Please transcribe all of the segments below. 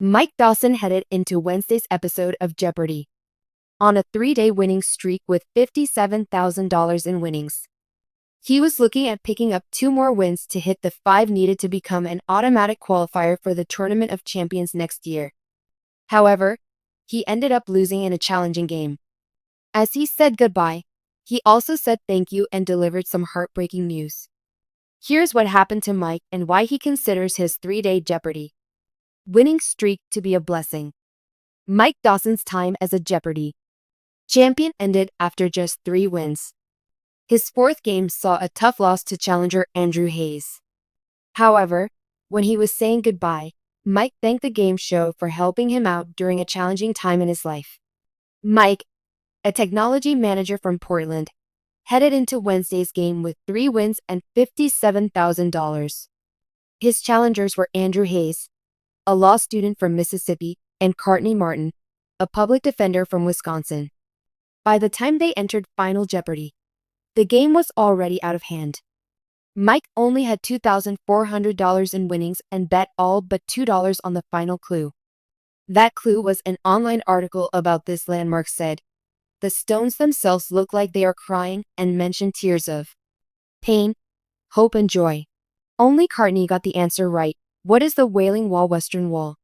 Mike Dawson headed into Wednesday's episode of Jeopardy! On a 3-day winning streak with $57,000 in winnings. He was looking at picking up 2 more wins to hit the 5 needed to become an automatic qualifier for the Tournament of Champions next year. However, he ended up losing in a challenging game. As he said goodbye, he also said thank you and delivered some heartbreaking news. Here's what happened to Mike and why he considers his 3-day Jeopardy! Winning streak to be a blessing. Mike Dawson's time as a Jeopardy! Champion ended after just 3 wins. His 4th game saw a tough loss to challenger Andrew Hayes. However, when he was saying goodbye, Mike thanked the game show for helping him out during a challenging time in his life. Mike, a technology manager from Portland, headed into Wednesday's game with 3 wins and $57,000. His challengers were Andrew Hayes, a law student from Mississippi, and Courtney Martin, a public defender from Wisconsin. By the time they entered Final Jeopardy! The game was already out of hand. Mike only had $2,400 in winnings and bet all but $2 on the final clue. That clue was an online article about this landmark said, "The stones themselves look like they are crying," and mentioned tears of pain, hope, and joy. Only Courtney got the answer right. What is the Wailing Wall Western Wall?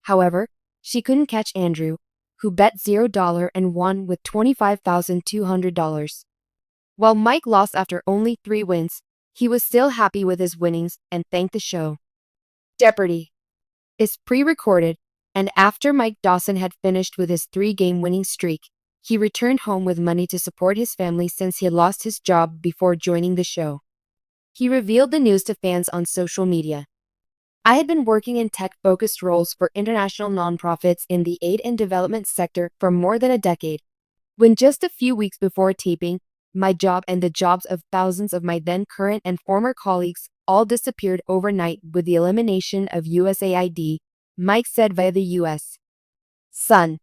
However, she couldn't catch Andrew, who bet $0 and won with $25,200. While Mike lost after only 3 wins, he was still happy with his winnings and thanked the show. Jeopardy! Is pre-recorded, and after Mike Dawson had finished with his 3-game winning streak, he returned home with money to support his family since he had lost his job before joining the show. He revealed the news to fans on social media. "I had been working in tech-focused roles for international nonprofits in the aid and development sector for more than a decade. When just a few weeks before taping, my job and the jobs of thousands of my then current and former colleagues all disappeared overnight with the elimination of USAID, Mike said via the U.S. Sun.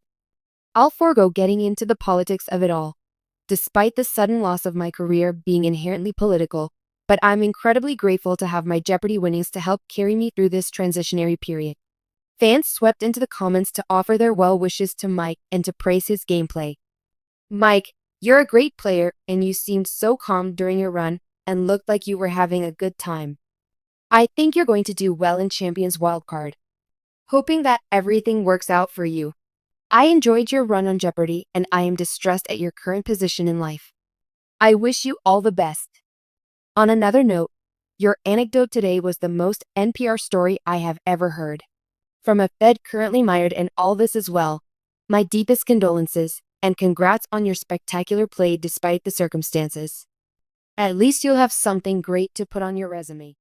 "I'll forego getting into the politics of it all, despite the sudden loss of my career being inherently political, but I'm incredibly grateful to have my Jeopardy winnings to help carry me through this transitionary period." Fans swept into the comments to offer their well wishes to Mike and to praise his gameplay. "Mike, you're a great player, and you seemed so calm during your run and looked like you were having a good time. I think you're going to do well in Champions Wildcard. Hoping that everything works out for you. I enjoyed your run on Jeopardy, and I am distressed at your current position in life. I wish you all the best." On another note, your anecdote today was the most NPR story I have ever heard. From a Fed currently mired in all this as well, my deepest condolences, and congrats on your spectacular play despite the circumstances. At least you'll have something great to put on your resume.